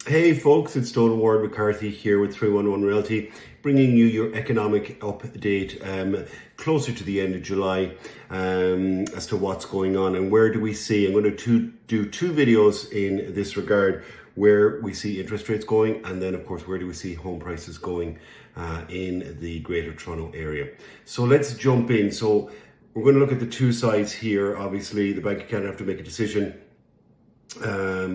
Hey folks, it's Donal Ward McCarthy here with 311 Realty, bringing you your economic update closer to the end of July as to what's going on and where do we see. I'm going to do two videos in this regard, where we see interest rates going, and then of course where do we see home prices going in the Greater Toronto area. So let's jump in. So we're going to look at the two sides here. Obviously the Bank of Canada have to make a decision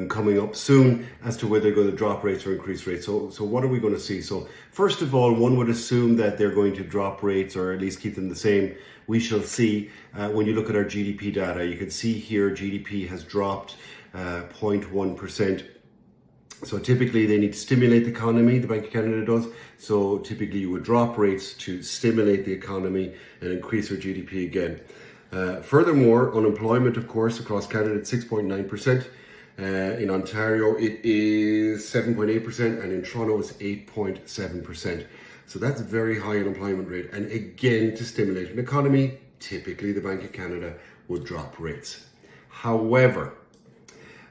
coming up soon as to whether they're going to drop rates or increase rates. So what are we going to see? So first of all, one would assume that they're going to drop rates or at least keep them the same. We shall see. When you look at our GDP data, you can see here GDP has dropped 0.1%. So typically they need to stimulate the economy, the Bank of Canada does. So typically you would drop rates to stimulate the economy and increase our GDP again. Furthermore, unemployment, of course, across Canada at 6.9%. In Ontario, it is 7.8%, and in Toronto, it's 8.7%. So that's a very high unemployment rate. And again, to stimulate an economy, typically the Bank of Canada would drop rates. However,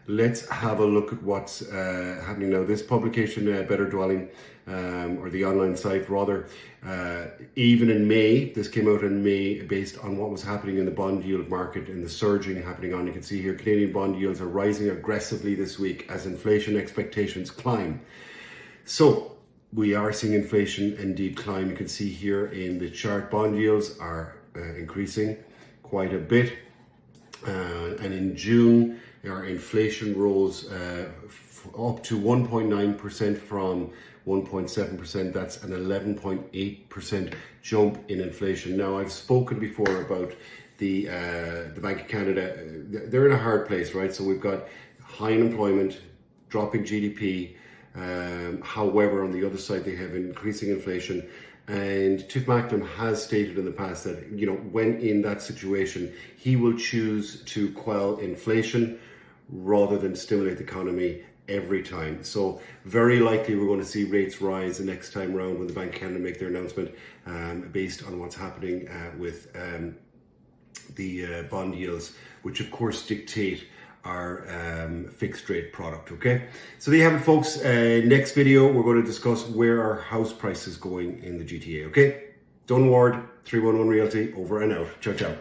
let's have a look at what's happening now. This publication, Better Dwelling, or the online site rather, even in May, this came out in May based on what was happening in the bond yield market and the surging happening on. You can see here, Canadian bond yields are rising aggressively this week as inflation expectations climb. So we are seeing inflation indeed climb. You can see here in the chart, bond yields are increasing quite a bit. And in June, our inflation rose up to 1.9% from 1.7%. That's an 11.8% jump in inflation. Now, I've spoken before about the Bank of Canada. They're in a hard place, right? So we've got high unemployment, dropping GDP. However, on the other side, they have increasing inflation. And Tiff Macklem has stated in the past that, when in that situation, he will choose to quell inflation rather than stimulate the economy every time. So very likely we're going to see rates rise the next time around when the Bank of Canada make their announcement based on what's happening with the bond yields, which of course dictate our fixed rate product. Okay, so there you have it, folks. Next video we're going to discuss where our house price is going in the GTA. Okay, Donal Ward, 311 Realty, over and out. Ciao ciao.